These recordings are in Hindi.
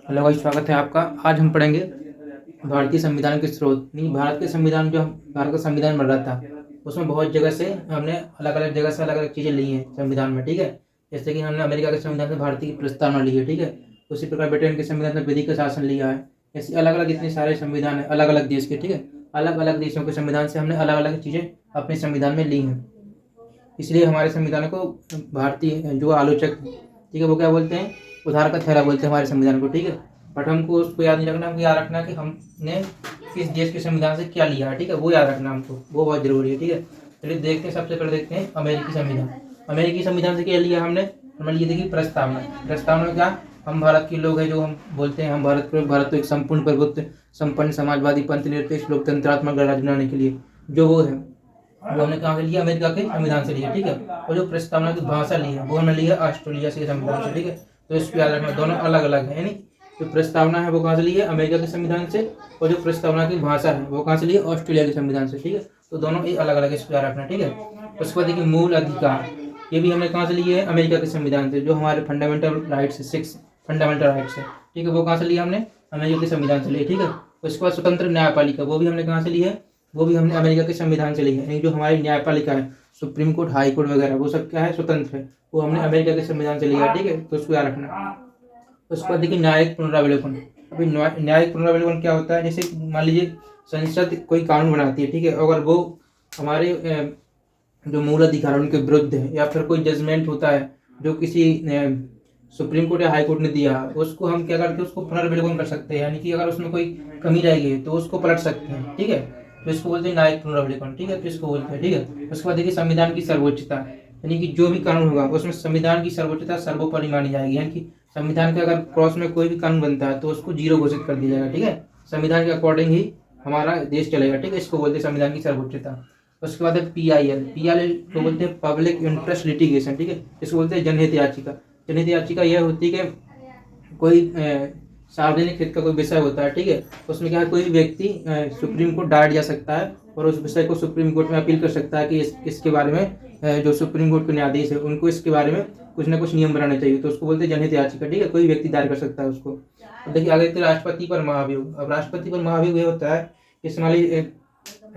हेलो भाई, स्वागत है आपका। आज हम पढ़ेंगे भारतीय संविधान के स्रोत। नहीं, भारत के संविधान जो भारत का संविधान बन रहा था उसमें बहुत जगह से हमने अलग अलग जगह से अलग अलग चीज़ें ली हैं संविधान में, ठीक है। जैसे कि हमने अमेरिका के संविधान से भारतीय की प्रस्तावना ली है, ठीक है। उसी प्रकार ब्रिटेन के संविधान से विधि का शासन लिया है। ऐसे अलग अलग इतने सारे संविधान है अलग अलग देश के, ठीक है। अलग अलग देशों के संविधान से हमने अलग अलग चीज़ें अपने संविधान में ली हैं। इसलिए हमारे संविधान को भारतीय जो आलोचक, ठीक है, वो क्या बोलते हैं, उधार का थैला बोलते हैं हमारे संविधान को, ठीक है। बट हमको उसको याद नहीं रखना, हमको याद रखना कि हमने किस देश के संविधान से क्या लिया है, ठीक है। वो याद रखना हमको, वो बहुत जरूरी है, ठीक है। चलिए देखते हैं, सबसे पहले देखते हैं अमेरिकी संविधान। अमेरिकी संविधान से क्या लिया हमने लिए देखिए प्रस्तावना। प्रस्तावना में क्या, हम भारत के लोग हैं, जो हम बोलते हैं हम भारत को एक संपूर्ण प्रभुत्व संपन्न समाजवादी पंथ निरपेक्ष लोकतंत्रात्मक गणराज्य बनाने के लिए जो वो है, वो हमने कहाँ से लिया, अमेरिका के संविधान से लिया, ठीक है। और जो प्रस्तावना की भाषा ली है वो हमने लिया ऑस्ट्रेलिया से संविधान से, ठीक है। तो इसको याद रखना, दोनों अलग अलग है, यानी जो प्रस्तावना है वो कहाँ से ली है, अमेरिका के संविधान से। और जो प्रस्तावना की भाषा है वो कहाँ से ली है, ऑस्ट्रेलिया के संविधान से, ठीक है। तो दोनों ही अलग अलग, इसको याद रखना, ठीक है। उसके बाद देखिए मूल अधिकार, ये भी हमने कहाँ से लिए है, अमेरिका के संविधान से। जो हमारे फंडामेंटल राइट्स है, 6 फंडामेंटल राइट्स है, ठीक है, वो कहाँ से लिया हमने, अमेरिका के संविधान से लिए, ठीक है। उसके बाद स्वतंत्र न्यायपालिका, वो भी हमने कहाँ से ली है, वो भी हमने अमेरिका के संविधान से ली है। यानी जो हमारी न्यायपालिका है, सुप्रीम कोर्ट, हाई कोर्ट वगैरह, वो सब क्या है, स्वतंत्र है, वो हमने अमेरिका के संविधान से लिया है, ठीक है। तो उसको याद रखना। उसके बाद देखिए न्यायिक पुनरावलोकन। अभी न्यायिक पुनरावलोकन क्या होता है, जैसे मान लीजिए संसद कोई कानून बनाती है, ठीक है, अगर वो हमारे जो मूल अधिकार है उनके विरुद्ध है, या फिर कोई जजमेंट होता है जो किसी सुप्रीम कोर्ट या हाई कोर्ट ने दिया, उसको हम क्या करते हैं, उसको पुनर्विलोकन कर सकते हैं। यानी कि अगर उसमें कोई कमी रह गई तो उसको पलट सकते हैं, ठीक है। तो इसको बोलते हैं न्यायिक पुनर्विलोकन, ठीक है। तो इसको बोलते हैं, ठीक है। उसके बाद देखिए संविधान की सर्वोच्चता, यानी कि जो भी कानून होगा उसमें संविधान की सर्वोच्चता सर्वोपरि मानी जाएगी। यानी कि संविधान के अगर क्रॉस में कोई भी कानून बनता है तो उसको जीरो घोषित कर दिया जाएगा, ठीक है। संविधान के अकॉर्डिंग ही हमारा देश चलेगा, ठीक है। इसको बोलते हैं संविधान की सर्वोच्चता। उसके बाद है PIL। PIL को बोलते हैं पब्लिक इंटरेस्ट लिटिगेशन, ठीक है। इसको बोलते हैं जनहित याचिका। जनहित याचिका यह होती है कि कोई सार्वजनिक हित का कोई विषय होता है, ठीक है। उसमें क्या है, कोई भी व्यक्ति सुप्रीम कोर्ट डायरेक्ट जा सकता है और उस विषय को सुप्रीम कोर्ट में अपील कर सकता है कि इसके बारे में जो सुप्रीम कोर्ट के न्यायाधीश है उनको इसके बारे में कुछ ना कुछ नियम बनाने चाहिए। तो उसको बोलते हैं जनहित याचिका, ठीक है। कोई व्यक्ति दायर कर सकता है उसको। अब देखिए आगे देखते हैं राष्ट्रपति पर महाभियोग। अब राष्ट्रपति पर महाभियोग ये होता है कि मान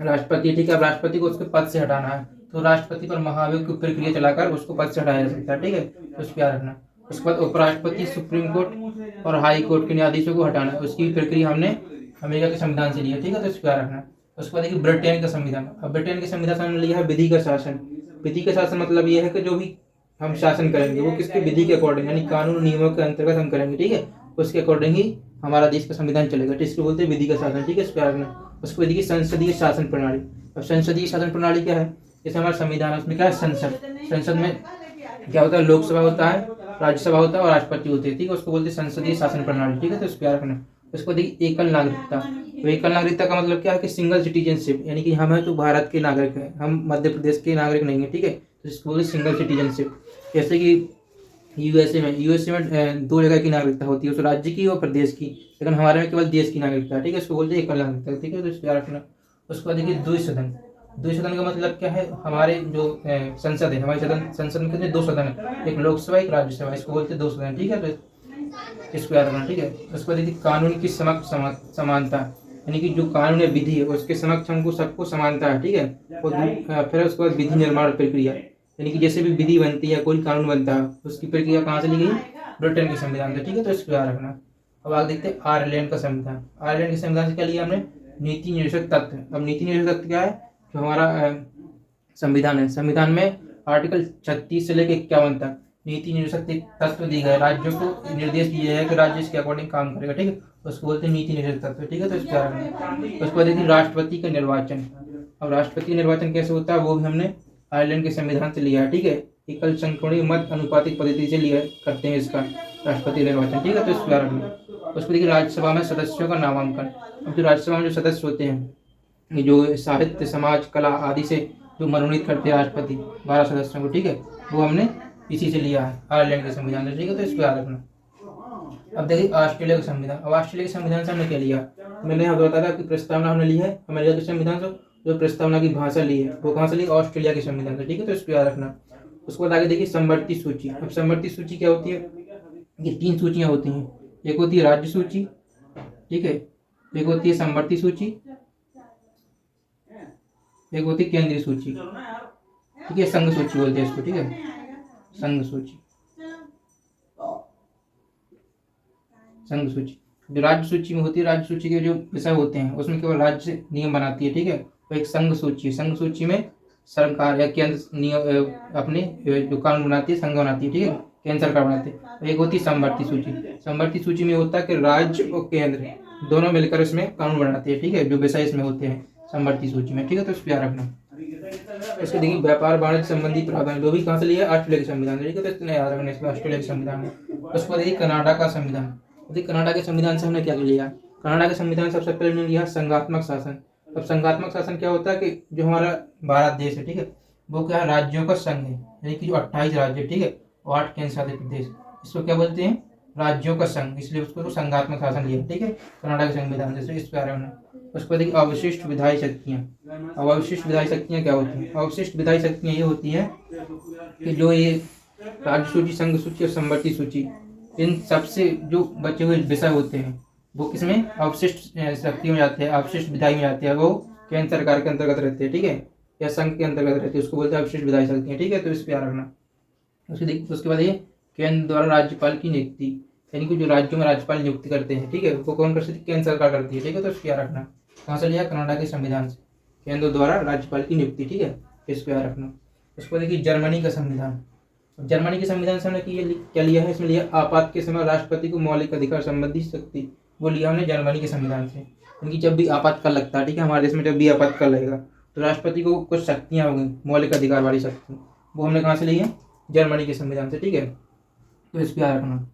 राष्ट्रपति, ठीक है, अब राष्ट्रपति को उसके पद से हटाना है तो राष्ट्रपति पर महाभियोग की प्रक्रिया चलाकर उसको पद से हटाया जा सकता है, ठीक है। तो उस पर याद रखना। उसके बाद उपराष्ट्रपति, सुप्रीम कोर्ट और हाई कोर्ट के न्यायाधीशों को हटाना, उसकी प्रक्रिया हमने अमेरिका के संविधान से ली है, ठीक है। तो इस पर याद रखना। उसके बाद देखिए ब्रिटेन का संविधान। अब ब्रिटेन के संविधान से हमने लिया है विधि का शासन। विधि का शासन मतलब ये है कि जो भी हम शासन करेंगे वो किसके, विधि के अकॉर्डिंग, यानी कानून नियमों के अंतर्गत हम करेंगे, ठीक है। उसके अकॉर्डिंग ही हमारा देश का संविधान चलेगा, तो इसको बोलते हैं विधि का शासन, ठीक है। इस पर याद रखना। उसको देखिए संसदीय शासन प्रणाली। अब संसदीय शासन प्रणाली क्या है, जैसे हमारा संविधान है उसमें क्या है, संसद। संसद में क्या होता है, लोकसभा होता है, राज्यसभा होता है और राष्ट्रपति होते हैं, ठीक है। उसको बोलते हैं संसदीय शासन प्रणाली, ठीक है। तो इसको याद रखना। उसको देखिए एकल नागरिकता। तो एकल नागरिकता का मतलब क्या है कि सिंगल सिटीजनशिप, यानी कि हम है तो भारत के नागरिक हैं, हम मध्य प्रदेश के नागरिक नहीं है, ठीक है। तो इसको बोलते सिंगल सिटीजनशिप। जैसे कि यूएसए में 2 जगह की नागरिकता होती है, उस राज्य की और प्रदेश की, लेकिन हमारे में केवल देश की नागरिकता है, ठीक है। इसको बोलते हैं एकल नागरिकता, ठीक है। तो इसको याद रखना। उसके बाद देखिए द्विसदन। द्विसदन का मतलब क्या है, हमारे जो संसद है, हमारे संसद में कितने, 2 सदन है, एक लोकसभा एक राज्यसभा, इसको बोलते हैं 2 सदन, ठीक है। तो इसको याद रखना, ठीक है। उसके बाद देखिए कानून की समक्ष समानता, यानी कि जो कानून या विधि है उसके समक्ष हमको सबको समानता है, ठीक है। और फिर उसके बाद विधि निर्माण प्रक्रिया, यानी कि जैसे भी विधि बनती है, कोई कानून बनता है, उसकी प्रक्रिया कहाँ से ली गई, ब्रिटेन के संविधान से, ठीक है। तो इसको याद रखना। अब आगे देखते हैं आयरलैंड का संविधान। आयरलैंड के संविधान से क्या लिया हमने, नीति निदेशक तत्व। अब नीति निदेशक तत्व क्या है, जो हमारा संविधान है, संविधान में आर्टिकल 36 से लेकर 51 तक नीति निदेशक तत्व दी गए, राज्यों को निर्देश दिए है कि राज्य इसके अकॉर्डिंग काम करेगा, ठीक है। उसको बोलते हैं नीति निदेशक तत्व, ठीक है। तो इसको याद रखना। उसके बाद देखिए राष्ट्रपति का निर्वाचन। अब राष्ट्रपति का निर्वाचन कैसे होता है, वो भी हमने आयरलैंड के संविधान से लिया है, ठीक है। एकल संख्यणीय मत अनुपातिक पद्धति से लिया करते हैं इसका राष्ट्रपति निर्वाचन, ठीक है। तो इसको याद रखना। उसको देखिए राज्यसभा में सदस्यों का नामांकन। अब जो राज्यसभा में जो सदस्य होते हैं, ये जो साहित्य, समाज, कला आदि से जो मनोनीत करते हैं राष्ट्रपति 12 सदस्यों को, ठीक है, वो हमने इसी से लिया है आयरलैंड के संविधान से, ठीक है। तो इसको याद रखना। अब देखिए ऑस्ट्रेलिया का संविधान। अब ऑस्ट्रेलिया के संविधान से हमने क्या लिया, मैंने आपको बताया था कि प्रस्तावना हमने ली है अमेरिका के संविधान से, जो प्रस्तावना की भाषा ली है वो कहाँ से ली, ऑस्ट्रेलिया के संविधान से, ठीक है। तो इसको याद रखना। उसके बाद आगे देखिए समवर्ती सूची। अब समवर्ती सूची क्या होती है, ये 3 सूचियाँ होती हैं, एक होती है राज्य सूची, ठीक है, एक होती है समवर्ती सूची, एक होती है केंद्रीय सूची, ठीक है, संघ सूची बोलते हैं इसको, ठीक है, संघ सूची, संघ सूची। जो राज्य सूची में होती है, राज्य सूची के जो विषय होते हैं उसमें केवल राज्य नियम बनाती है, ठीक है। तो एक संघ सूची, संघ सूची में सरकार या केंद्र नियम अपने जो कानून बनाती है, संघ बनाती है, ठीक है, केंद्र सरकार बनाती है। एक होती है समवर्ती सूची, समवर्ती सूची में होता है कि राज्य और केंद्र दोनों मिलकर इसमें कानून बनाते हैं, ठीक है, जो विषय इसमें होते हैं समवर्ती सूची में, ठीक है। तो इसको याद रखना। इसके देखिए व्यापार वाणिज्य संबंधी प्रावधान जो भी कहाँ से लिया, ऑस्ट्रेलिया के संविधान से, ठीक है। तो इतना याद रखना इसमें, ऑस्ट्रेलिया के संविधान में। उसके बाद देखिए कनाडा का संविधान। देखिए कनाडा के संविधान से हमने क्या लिया, कनाडा के संविधान सबसे पहले हमने लिया संघात्मक शासन। अब संघात्मक शासन क्या होता है कि जो हमारा भारत देश है, ठीक है, वो क्या है, राज्यों का संघ है, यानी कि जो 28 राज्य, ठीक है, और 8 केंद्र शासित प्रदेश, इसको क्या बोलते हैं, राज्यों का संघ, इसलिए उसको तो संघात्मक शासन लिया, ठीक है, कनाडा के संविधान से। इस बारे में उसको देखिए अवशिष्ट विधायी शक्तियाँ। अब अवशिष्ट विधायी शक्तियाँ क्या होती हैं, अवशिष्ट विधायी शक्तियाँ ये होती हैं कि जो ये राज्य सूची, संघ सूची और समवर्ती सूची, इन सबसे जो बचे हुए विषय होते हैं वो किसमें अवशिष्ट शक्ति में जाते हैं, अवशिष्ट विधायी में जाते हैं, वो केंद्र सरकार के अंतर्गत रहते हैं, ठीक है, या संघ के अंतर्गत रहते हैं, उसको बोलते हैं अवशिष्ट विधायी शक्तियाँ, ठीक है। तो इस पर याद रखना। उसके बाद ये केंद्र द्वारा राज्यपाल की नियुक्ति, यानी कि जो राज्यों में राज्यपाल नियुक्ति करते हैं, ठीक है, वो कौन करती है, केंद्र सरकार करती है, ठीक है। तो इसको याद रखना। कहाँ से लिया, कनाडा के संविधान से, केंद्र द्वारा राज्यपाल की नियुक्ति, ठीक है, इसको याद रखना। उसको देखिए जर्मनी का संविधान। जर्मनी के संविधान से हमने क्या लिया है, इसमें लिया आपात के समय राष्ट्रपति को मौलिक अधिकार संबंधी शक्ति, वो लिया हमने जर्मनी के संविधान से। यानी जब भी आपातकाल लगता है, ठीक है, हमारे देश में जब भी आपातकाल लगेगा तो राष्ट्रपति को कुछ शक्तियाँ हो गई, मौलिक अधिकार वाली शक्ति, वो हमने कहाँ से ली है, जर्मनी के संविधान से, ठीक है। तो इस पर याद रखना,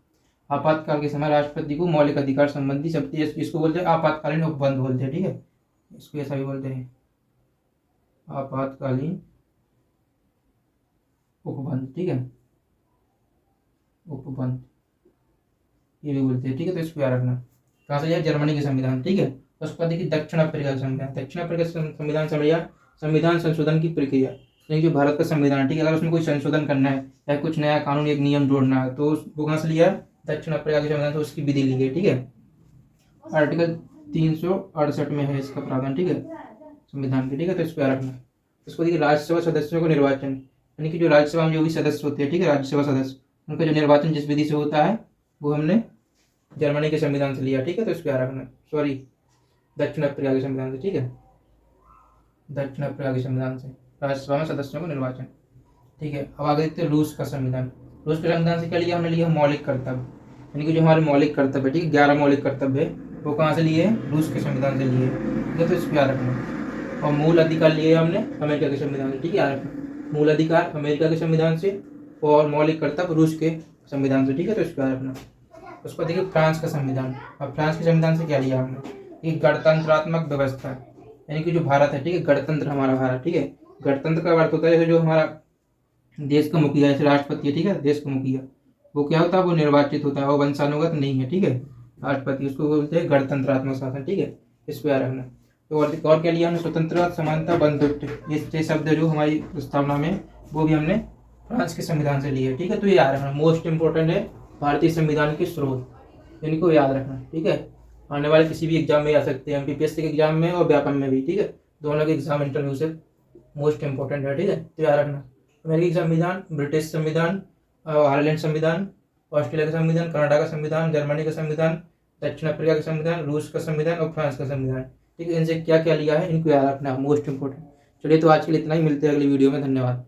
आपातकाल के समय राष्ट्रपति को मौलिक अधिकार संबंधी शक्ति, इसको बोलते हैं आपातकालीन उपबंध बोलते हैं, ठीक है, इसको ऐसा भी बोलते हैं आपातकालीन उपबंध, ठीक है, उपबंध ये भी बोलते हैं, ठीक है। तो इसको याद रखना। कहाँ से लिया, जर्मनी के संविधान, ठीक है। उसके बाद देखिए दक्षिण अफ्रीका का संविधान। दक्षिण अफ्रीका संविधान से लिया संविधान संशोधन की प्रक्रिया, यानी जो भारत का संविधान, ठीक है, अगर उसमें कोई संशोधन करना है या कुछ नया कानून, एक नियम जोड़ना है, तो वो कहाँ से लिया, दक्षिण अफ्रीका के संविधान से उसकी विधि ली है, ठीक है। आर्टिकल 368 में है इसका प्रावधान, ठीक है, संविधान के, ठीक है। तो इसको याद रखना। उसको देखिए राज्यसभा सदस्यों को निर्वाचन, यानी कि जो राज्यसभा में जो भी सदस्य होते हैं, ठीक है, राज्यसभा सदस्य, उनका जो निर्वाचन जिस विधि से होता है वो हमने जर्मनी के संविधान से लिया, ठीक है। तो इसको याद रखना, सॉरी, दक्षिण अफ्रीका के संविधान से, ठीक है, दक्षिण अफ्रीका के संविधान से राज्यसभा में सदस्यों को निर्वाचन, ठीक है। अब आगे देखते हैं रूस का संविधान। रूस के संविधान से क्या लिया, हमने लिया मौलिक कर्तव्य, यानी कि जो हमारे मौलिक कर्तव्य, ठीक है, 11 मौलिक कर्तव्य है, वो कहाँ से लिए, रूस के संविधान से लिए, ठीक है। तो इसको याद रखना। और मूल अधिकार लिए हमने अमेरिका के संविधान से, ठीक है, याद रखना, मूल अधिकार अमेरिका के संविधान से और मौलिक कर्तव्य रूस के संविधान से, ठीक है। तो इसको याद रखना। उसको देखिए फ्रांस का संविधान। अब फ्रांस के संविधान से क्या लिया हमने, एक गणतंत्रात्मक व्यवस्था, यानी कि जो भारत है, ठीक है, गणतंत्र हमारा भारत, ठीक है, गणतंत्र का अर्थ होता है जो हमारा देश का मुखिया, जैसे राष्ट्रपति है, ठीक है, देश का मुखिया, वो क्या होता है, वो निर्वाचित होता है, वो वंशानुगत नहीं है, ठीक है, राष्ट्रपति, उसको बोलते हैं गणतंत्रात्मक शासन, ठीक है, इसको याद रखना। तो और क्या लिया हमने, स्वतंत्रता, समानता, बंधुत्व, ये शब्द जो हमारी प्रस्तावना में, वो भी हमने फ्रांस के संविधान से लिए, ठीक है। तो ये याद रखना, मोस्ट इंपॉर्टेंट है भारतीय संविधान के स्रोत, इनको याद रखना, ठीक है। आने वाले किसी भी एग्जाम में आ सकते हैं, एमपीपीएससी के एग्जाम में और व्यापम में भी, ठीक है, दोनों के एग्जाम इंटरव्यू से मोस्ट इंपॉर्टेंट है, ठीक है। तो याद रखना, अमेरिकी संविधान, ब्रिटिश संविधान, आयरलैंड संविधान, ऑस्ट्रेलिया का संविधान, कनाडा का संविधान, जर्मनी का संविधान, दक्षिण अफ्रीका का संविधान, रूस का संविधान और फ्रांस का संविधान, ठीक है। इनसे क्या क्या लिया है, इनको याद रखना, मोस्ट इंपॉर्टेंट। चलिए, तो आज के लिए इतना ही, मिलते हैं अगली वीडियो में, धन्यवाद।